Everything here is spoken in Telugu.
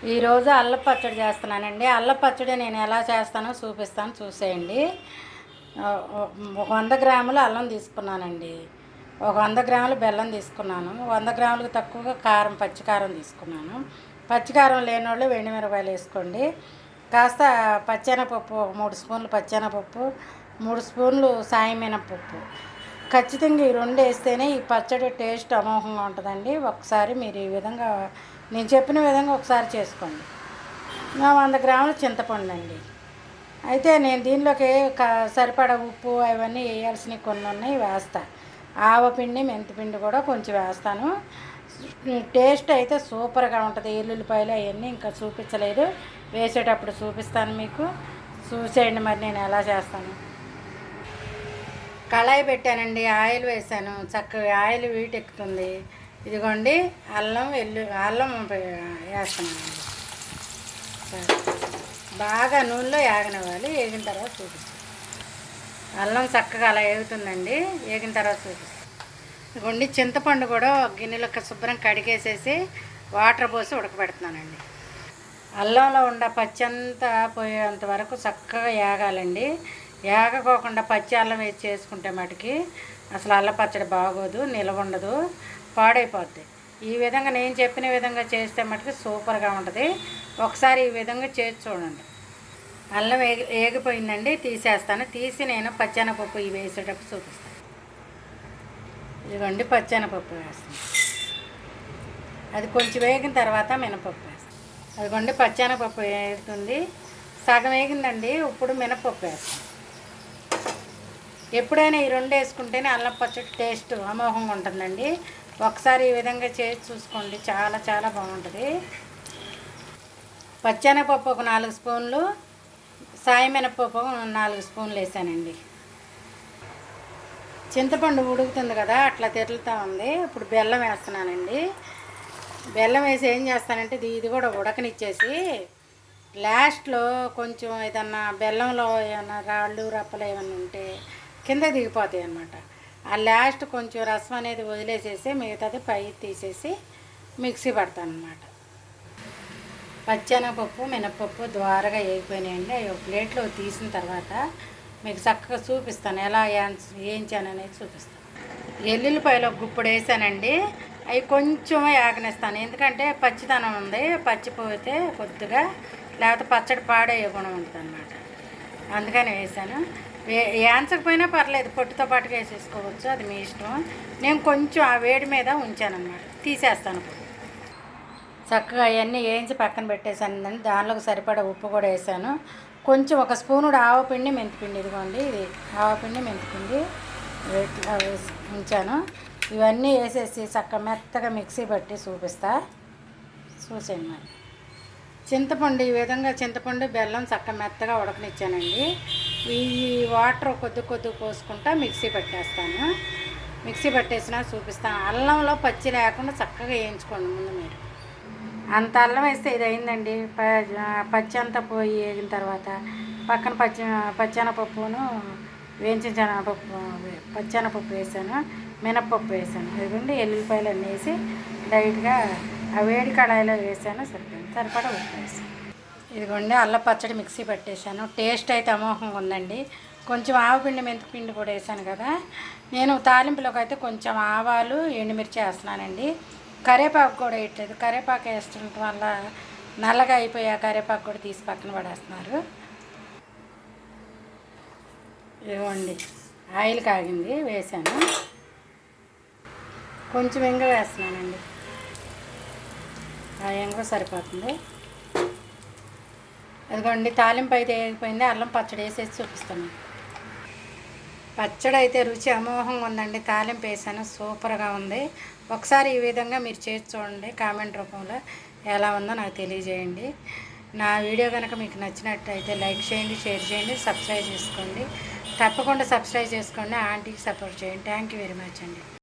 ఈరోజు అల్లం పచ్చడి చేస్తున్నానండి. అల్లం పచ్చడి నేను ఎలా చేస్తానో చూపిస్తాను, చూసేయండి. ఒక 100 గ్రాములు అల్లం తీసుకున్నానండి. ఒక 100 గ్రాములు బెల్లం తీసుకున్నాను. 100 గ్రాములకు తక్కువగా కారం, పచ్చికారం తీసుకున్నాను. పచ్చికారం లేని వాళ్ళు ఎండుమిరపకాయలు వేసుకోండి. కాస్త పచ్చెనపప్పు, ఒక 3 స్పూన్లు పచ్చెనపప్పు, 3 స్పూన్లు సాయం మినపప్పు. ఖచ్చితంగా ఈ 2 వేస్తేనే ఈ పచ్చడి టేస్ట్ అమోఘంగా ఉంటుందండి. ఒకసారి మీరు ఈ విధంగా నేను చెప్పిన విధంగా ఒకసారి చేసుకోండి. 100 గ్రాముల చింతపండు అండి. అయితే నేను దీనిలోకి సరిపడా ఉప్పు అవన్నీ వేయాల్సినవి కొన్ని ఉన్నాయి, వేస్తా. ఆవపిండి, మెంతిపిండి కూడా కొంచెం వేస్తాను. టేస్ట్ అయితే సూపర్గా ఉంటుంది. ఎల్లుల్లిపాయలు అవన్నీ ఇంకా చూపించలేదు, వేసేటప్పుడు చూపిస్తాను మీకు. చూసేయండి మరి నేను ఎలా చేస్తాను. కళాయి పెట్టానండి, ఆయిల్ వేసాను. చక్కగా ఆయిల్ వీటెక్కుతుంది. ఇదిగోండి అల్లం వేస్తున్నానండి. బాగా నూనెలో వేగనివ్వాలి. వేగిన తర్వాత చూపిస్తాను. అల్లం చక్కగా అలా వేగుతుందండి. వేగిన తర్వాత చూపిస్తాను. ఇదిగోండి చింతపండు కూడా గిన్నెలో శుభ్రం కడిగేసేసి వాటర్ పోసి ఉడకబెడుతున్నానండి. అల్లంలో ఉన్న పచ్చి అంతా పోయేంత వరకు చక్కగా వేగాలండి. వేగకోకుండా పచ్చి అల్లం వేసి చేసుకుంటే మటుకి అసలు అల్లం పచ్చడి బాగోదు, నిలవ ఉండదు, పాడైపోద్ది. ఈ విధంగా నేను చెప్పిన విధంగా చేస్తే మటుకు సూపర్గా ఉంటుంది. ఒకసారి ఈ విధంగా చేసి చూడండి. అల్లం వేగిపోయిందండి, తీసేస్తాను. తీసి నేను పచ్చెనపప్పు ఇవి వేసేటప్పుడు చూపిస్తాను. ఇదిగోండి పచ్చెనపప్పు వేస్తాను. అది కొంచెం వేగిన తర్వాత మినపప్పు వేస్తాను. అదిగోండి పచ్చెనపప్పు వేగుతుంది, సగం వేగిందండి. ఇప్పుడు మినపప్పు వేస్తాను. ఎప్పుడైనా ఈ 2 వేసుకుంటేనే అల్లం పచ్చడి టేస్ట్ అమోఘంగా ఉంటుందండి. ఒకసారి ఈ విధంగా చేసి చూసుకోండి, చాలా చాలా బాగుంటుంది. పచ్చెనపప్పు ఒక 4 స్పూన్లు, సాయి మినపప్పు 4 స్పూన్లు వేసానండి. చింతపండు ఉడుకుతుంది కదా, అట్లా తెరులుతూ ఉంది. ఇప్పుడు బెల్లం వేస్తున్నానండి. బెల్లం వేసి ఏం చేస్తానంటే ఇది కూడా ఉడకనిచ్చేసి లాస్ట్లో కొంచెం ఏదన్నా బెల్లంలో ఏమన్నా రాళ్ళు రప్పలు ఏమన్నా ఉంటే కింద దిగిపోతాయి అన్నమాట. ఆ లాస్ట్ కొంచెం రసం అనేది వదిలేసేసి మిగతాది పై తీసేసి మిక్సీ పడతాను అన్నమాట. పచ్చెనపప్పు, మినపప్పు ద్వారగా వేగిపోయినాయండి. అవి ఒక ప్లేట్లో తీసిన తర్వాత మీకు చక్కగా చూపిస్తాను, ఎలా వేయించాను అనేది చూపిస్తాను. ఎల్లుల్లిపాయలు ఒక గుప్పుడు వేసానండి. అవి కొంచెం ఆగనిస్తాను, ఎందుకంటే పచ్చిదనం ఉంది. పచ్చిపోతే కొద్దిగా, లేకపోతే పచ్చడి పాడే గుణం ఉంటుంది అన్నమాట. అందుకని వేసాను. వేయించకపోయినా పర్లేదు, పొట్టుతో పాటుగా వేసేసుకోవచ్చు, అది మీ ఇష్టం. నేను కొంచెం ఆ వేడి మీద ఉంచానన్నమాట. తీసేస్తాను. చక్కగా అవన్నీ వేయించి పక్కన పెట్టేసాను. దానిలోకి సరిపడా ఉప్పు కూడా వేసాను. కొంచెం ఒక స్పూనుడు ఆవపిండి, మెంతిపిండి. ఇదిగోండి ఇది ఆవపిండి, మెంతిపిండి ఇట్లా వేసి ఉంచాను. ఇవన్నీ వేసేసి చక్కగా మెత్తగా మిక్సీ పట్టి చూపిస్తా, చూసేయండి. మరి చింతపండు ఈ విధంగా చింతపండు బెల్లం చక్కగా మెత్తగా ఉడకనిచ్చానండి. ఈ వాటర్ కొద్ది పోసుకుంటా మిక్సీ పట్టేస్తాను. మిక్సీ పట్టేసినా చూపిస్తాను. అల్లంలో పచ్చి లేకుండా చక్కగా వేయించుకోండి ముందు మీరు. అంత అల్లం వేస్తే ఇది అయిందండి. పచ్చి అంతా పోయి వేగిన తర్వాత పక్కన పచ్చెనపప్పును వేయించిన శనగపప్పు, పచ్చెనపప్పు వేసాను, మినపప్పు వేసాను. ఇదిగోండి ఎల్లుల్లిపాయలు అన్నీ వేసి లైట్గా ఆ వేడి కడాయిలో వేసాను. సరిపడా ఉప్పు వేసాను. ఇదిగోండి అల్లం పచ్చడి మిక్సీ పట్టేశాను. టేస్ట్ అయితే అమోఘంగా ఉందండి. కొంచెం ఆవపిండి, మెంతిపిండి కూడా వేసాను కదా. నేను తాలింపులోకి అయితే కొంచెం ఆవాలు, ఎండుమిర్చి వేస్తున్నానండి. కరివేపాకు కూడా వేయట్లేదు. కరివేపాకు వేయడం వల్ల నల్లగా అయిపోయి ఆ కరివేపాకు కూడా తీసి పక్కన పడేస్తున్నారు. ఇదిగోండి ఆయిల్ కాగింది, వేసాను. కొంచెం ఇంగ వేస్తున్నానండి. ఆ ఇంగ సరిపోతుంది. అదిగోండి తాలింపు అయితే వేగిపోయింది. అల్లం పచ్చడి వేసేసి చూపిస్తాను. పచ్చడి అయితే రుచి అమోఘంగా ఉందండి. తాలింపు వేసాను, సూపర్గా ఉంది. ఒకసారి ఈ విధంగా మీరు చేసి చూడండి. కామెంట్ రూపంలో ఎలా ఉందో నాకు తెలియజేయండి. నా వీడియో కనుక మీకు నచ్చినట్టయితే లైక్ చేయండి, షేర్ చేయండి, సబ్స్క్రైబ్ చేసుకోండి. తప్పకుండా సబ్స్క్రైబ్ చేసుకోండి. ఆంటీకి సపోర్ట్ చేయండి. థ్యాంక్ యూ వెరీ మచ్ అండి.